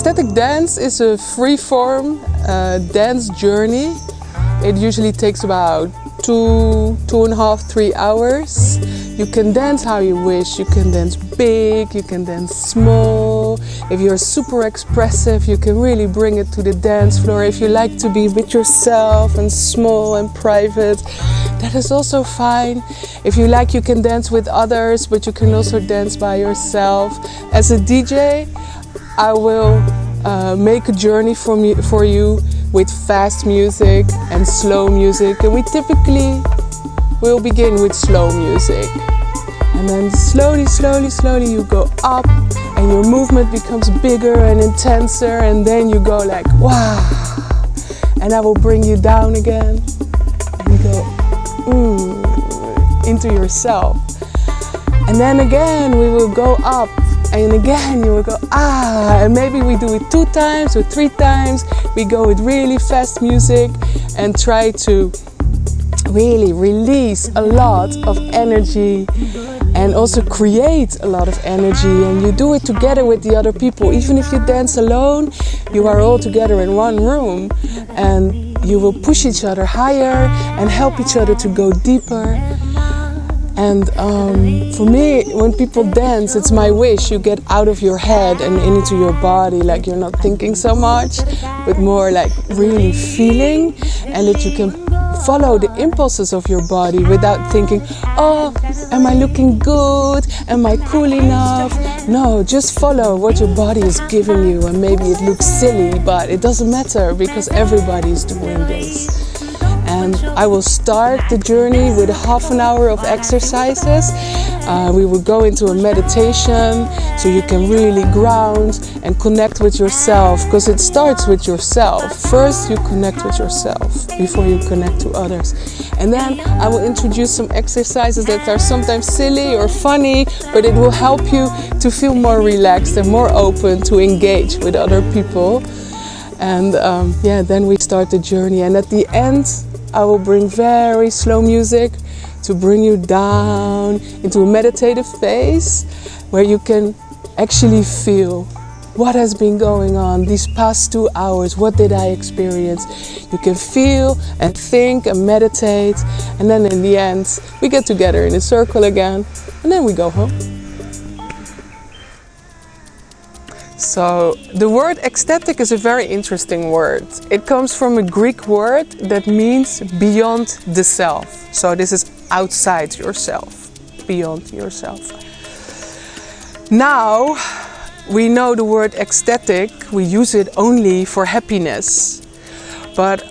Ecstatic dance is a free-form dance journey. It usually takes about 2.5, 3 hours. You can dance how you wish. You can dance big, you can dance small. If you're super expressive, you can really bring it to the dance floor. If you like to be with yourself and small and private, that is also fine. If you like, you can dance with others, but you can also dance by yourself. As a DJ, I will make a journey for you with fast music and slow music, and we typically will begin with slow music, and then slowly you go up and your movement becomes bigger and intenser, and then you go like wow, and I will bring you down again and you go into yourself, and then again we will go up. And again you will go and maybe we do it 2 times or 3 times. We go with really fast music and try to really release a lot of energy and also create a lot of energy. And you do it together with the other people. Even if you dance alone, you are all together in one room and you will push each other higher and help each other to go deeper. And for me, when people dance, it's my wish you get out of your head and into your body, like you're not thinking so much, but more like really feeling, and that you can follow the impulses of your body without thinking, oh, am I looking good? Am I cool enough? No, just follow what your body is giving you, and maybe it looks silly, but it doesn't matter because everybody is doing this. And I will start the journey with a half an hour of exercises. We will go into a meditation so you can really ground and connect with yourself, because it starts with yourself. First you connect with yourself before you connect to others. And then I will introduce some exercises that are sometimes silly or funny, but it will help you to feel more relaxed and more open to engage with other people. And then we start the journey. And at the end, I will bring very slow music to bring you down into a meditative phase where you can actually feel what has been going on these past 2 hours. What did I experience? You can feel and think and meditate, and then in the end we get together in a circle again, and then we go home. So the word ecstatic is a very interesting word. It comes from a Greek word that means beyond the self. So this is outside yourself, beyond yourself. Now we know the word ecstatic, we use it only for happiness. But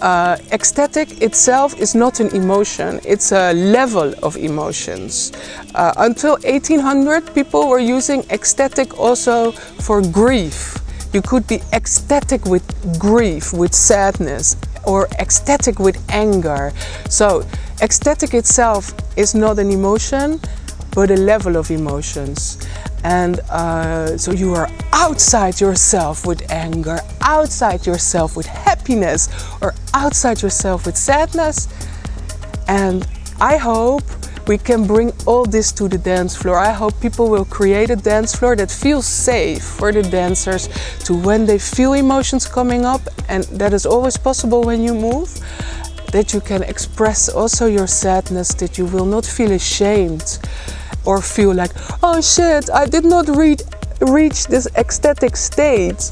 ecstatic itself is not an emotion, it's a level of emotions. Until 1800, people were using ecstatic also for grief. You could be ecstatic with grief, with sadness, or ecstatic with anger. So ecstatic itself is not an emotion, but a level of emotions. And so you are outside yourself with anger, outside yourself with happiness, or outside yourself with sadness. And I hope we can bring all this to the dance floor. I hope people will create a dance floor that feels safe for the dancers, to when they feel emotions coming up, and that is always possible when you move, that you can express also your sadness, that you will not feel ashamed or feel like, oh shit, I did not reach this ecstatic state.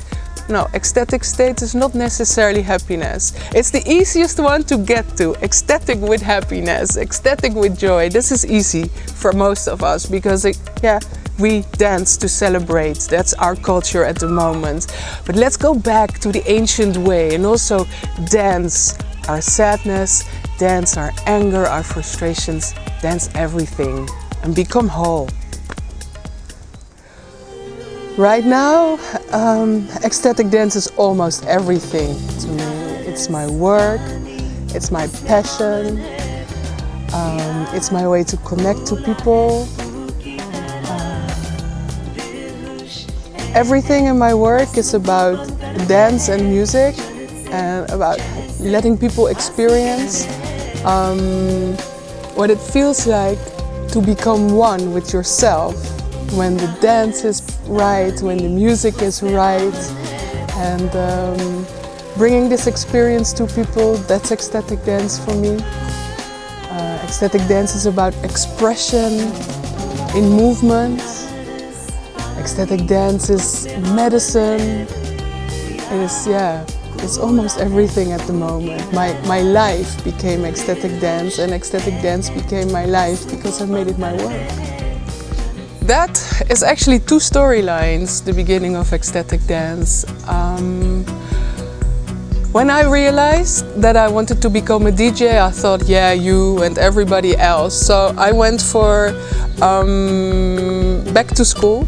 No, ecstatic state is not necessarily happiness. It's the easiest one to get to, ecstatic with happiness, ecstatic with joy. This is easy for most of us because we dance to celebrate. That's our culture at the moment. But let's go back to the ancient way and also dance our sadness, dance our anger, our frustrations, dance everything, and become whole. Right now, ecstatic dance is almost everything to me. It's my work, it's my passion, it's my way to connect to people. Everything in my work is about dance and music, and about letting people experience what it feels like to become one with yourself when the dance is right, when the music is right, And bringing this experience to people, that's ecstatic dance for me. Ecstatic dance is about expression in movement. Ecstatic dance is medicine. It's almost everything at the moment. My life became ecstatic dance, and ecstatic dance became my life because I made it my work. That is actually 2 storylines, the beginning of ecstatic dance. When I realized that I wanted to become a DJ, I thought, yeah, you and everybody else. So I went for back to school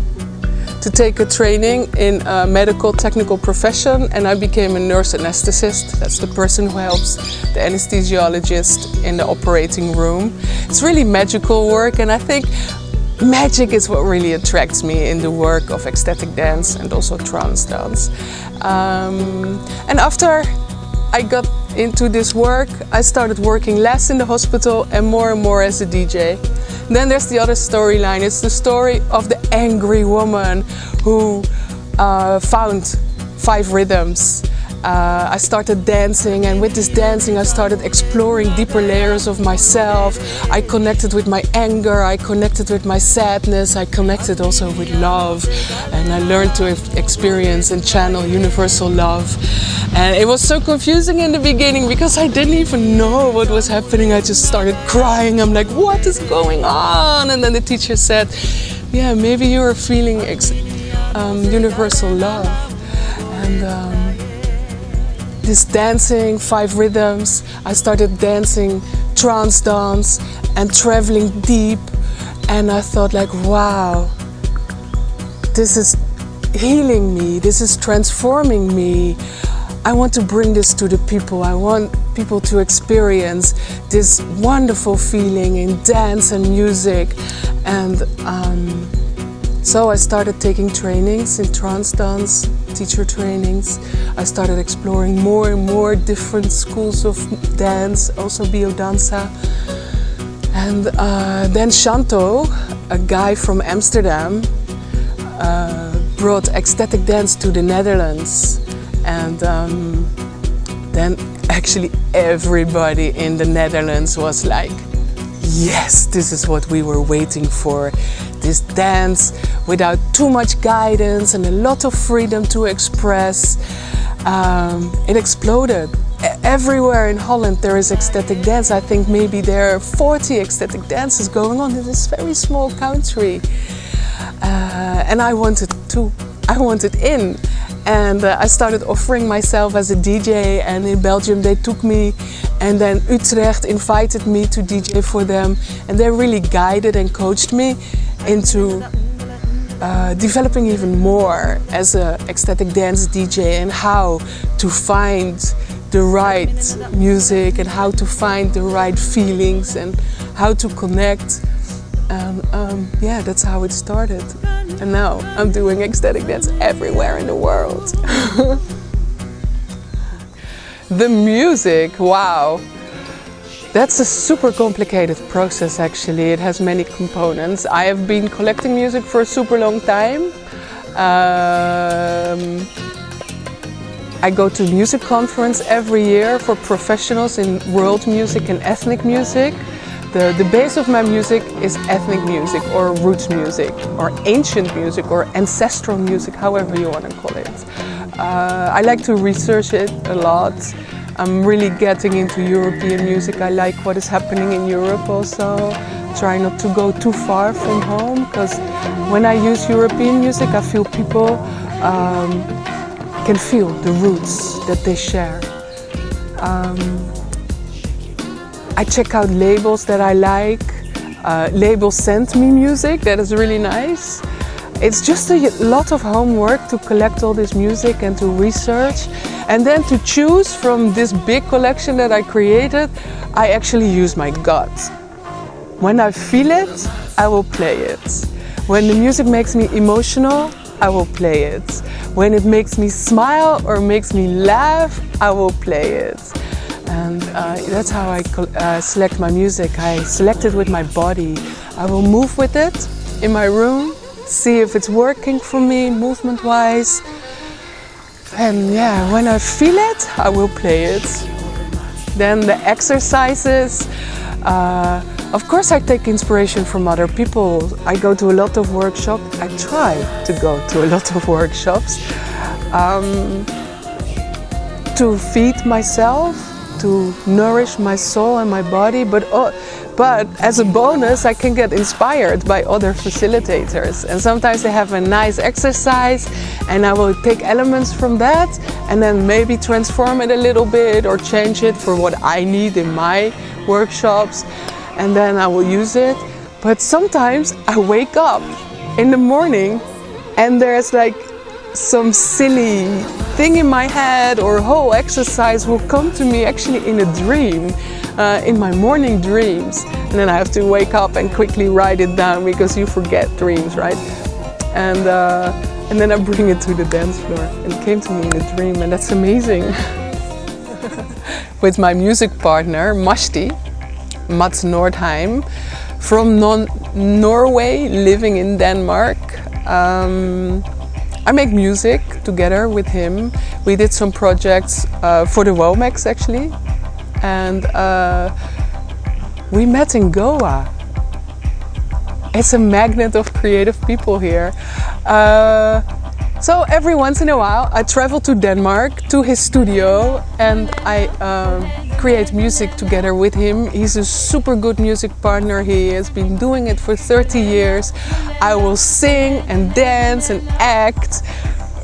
to take a training in a medical technical profession, and I became a nurse anesthetist. That's the person who helps the anesthesiologist in the operating room. It's really magical work, and I think magic is what really attracts me in the work of ecstatic dance and also trance dance. And after I got into this work, I started working less in the hospital and more as a DJ. Then there's the other storyline. It's the story of the angry woman who found 5 rhythms. I started dancing, and with this dancing I started exploring deeper layers of myself. I connected with my anger, I connected with my sadness, I connected also with love, and I learned to experience and channel universal love. And it was so confusing in the beginning because I didn't even know what was happening. I just started crying. I'm like, what is going on? And then the teacher said, yeah, maybe you're feeling universal love. And this dancing, 5 rhythms, I started dancing trance dance and traveling deep, and I thought like, wow, this is healing me, this is transforming me. I want to bring this to the people. I want people to experience this wonderful feeling in dance and music. And so I started taking trainings in trance dance, teacher trainings. I started exploring more and more different schools of dance, also biodanza. And then Shanto, a guy from Amsterdam, brought ecstatic dance to the Netherlands. And then actually everybody in the Netherlands was like, yes, this is what we were waiting for. This dance without too much guidance and a lot of freedom to express. It exploded. Everywhere in Holland there is ecstatic dance. I think maybe there are 40 ecstatic dances going on in this very small country. And I wanted in. And I started offering myself as a DJ, and in Belgium they took me, and then Utrecht invited me to DJ for them, and they really guided and coached me into developing even more as an ecstatic dance DJ, and how to find the right music and how to find the right feelings and how to connect. Yeah, that's how it started. And now I'm doing ecstatic dance everywhere in the world. The music, wow. That's a super complicated process actually. It has many components. I have been collecting music for a super long time. I go to a music conference every year for professionals in world music and ethnic music. The base of my music is ethnic music or roots music or ancient music or ancestral music, however you want to call it. I like to research it a lot. I'm really getting into European music. I like what is happening in Europe also. Try not to go too far from home, because when I use European music I feel people can feel the roots that they share. I check out labels that I like. Labels send me music, that is really nice. It's just a lot of homework to collect all this music and to research. And then to choose from this big collection that I created, I actually use my gut. When I feel it, I will play it. When the music makes me emotional, I will play it. When it makes me smile or makes me laugh, I will play it. And that's how I select my music. I select it with my body. I will move with it in my room, see if it's working for me movement-wise. And yeah, when I feel it, I will play it. Then the exercises, of course I take inspiration from other people. I go to a lot of workshops. I try to go to a lot of workshops to feed myself, to nourish my soul and my body, but as a bonus I can get inspired by other facilitators, and sometimes they have a nice exercise and I will take elements from that and then maybe transform it a little bit or change it for what I need in my workshops, and then I will use it. But sometimes I wake up in the morning and there's like some silly thing in my head, or a whole exercise will come to me actually in a dream, in my morning dreams, and then I have to wake up and quickly write it down because you forget dreams, right? And then I bring it to the dance floor, and it came to me in a dream, and that's amazing. With my music partner Mats Nordheim, from Norway, living in Denmark. I make music together with him. We did some projects for the Womex actually, and we met in Goa. It's a magnet of creative people here. So every once in a while I travel to Denmark, to his studio, and I create music together with him. He's a super good music partner. He has been doing it for 30 years. I will sing and dance and act,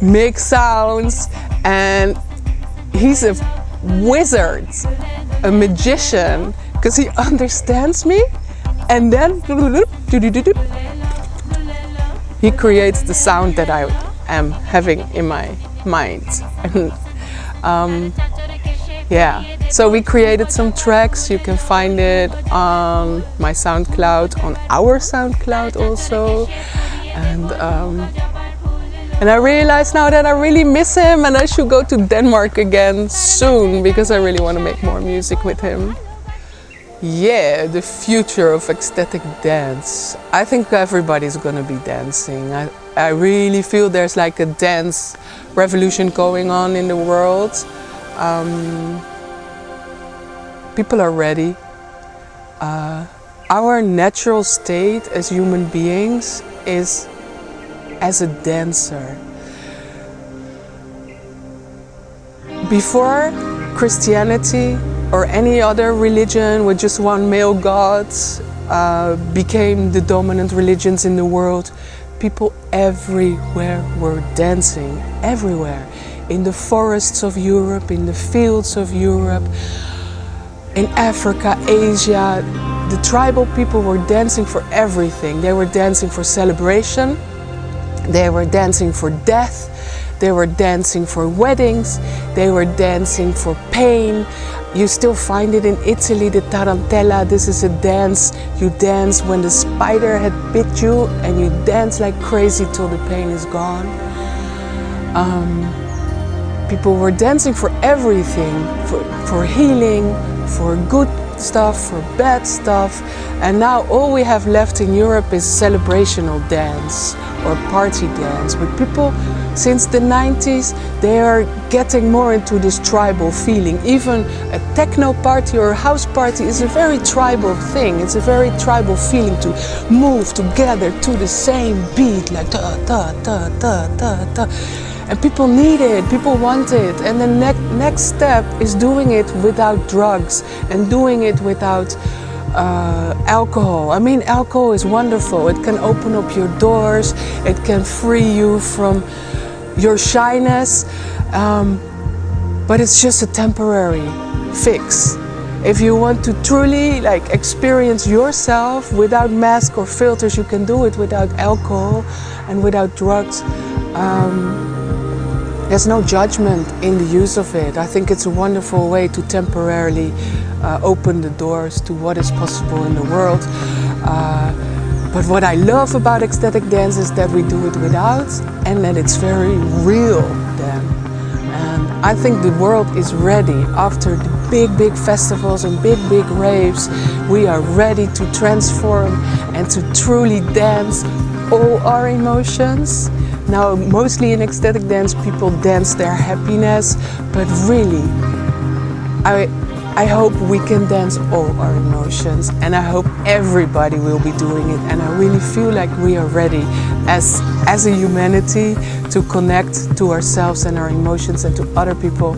make sounds, and he's a wizard, a magician, because he understands me, and then he creates the sound that I am having in my mind. And yeah, so we created some tracks. You can find it on my SoundCloud, on our SoundCloud also. And I realize now that I really miss him, and I should go to Denmark again soon because I really want to make more music with him. Yeah, the future of ecstatic dance. I think everybody's gonna be dancing. I really feel there's like a dance revolution going on in the world. People are ready. Our natural state as human beings is as a dancer. Before Christianity or any other religion with just one male god became the dominant religions in the world, people everywhere were dancing, everywhere. In the forests of Europe, in the fields of Europe, in Africa, Asia, the tribal people were dancing for everything. They were dancing for celebration, they were dancing for death, they were dancing for weddings, they were dancing for pain. You still find it in Italy, the tarantella. This is a dance you dance when the spider had bit you, and you dance like crazy till the pain is gone. People were dancing for everything, for healing, for good stuff, for bad stuff. And now all we have left in Europe is celebrational dance or party dance. But people, since the 90s, they are getting more into this tribal feeling. Even a techno party or a house party is a very tribal thing. It's a very tribal feeling to move together to the same beat, like ta ta ta ta ta ta. And people need it, people want it. And the next step is doing it without drugs and doing it without alcohol. I mean, alcohol is wonderful. It can open up your doors. It can free you from your shyness. But it's just a temporary fix. If you want to truly experience yourself without mask or filters, you can do it without alcohol and without drugs. There's no judgment in the use of it. I think it's a wonderful way to temporarily open the doors to what is possible in the world. But what I love about ecstatic dance is that we do it without, and that it's very real then. And I think the world is ready. After the big festivals and big raves, we are ready to transform and to truly dance all our emotions Now, mostly in ecstatic dance, people dance their happiness, but really, I hope we can dance all our emotions, and I hope everybody will be doing it. And I really feel like we are ready as a humanity to connect to ourselves and our emotions and to other people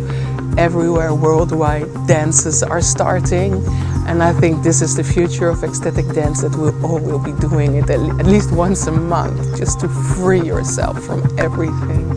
everywhere worldwide. Dances are starting, and I think this is the future of ecstatic dance, that we all will be doing it at least once a month, just to free yourself from everything.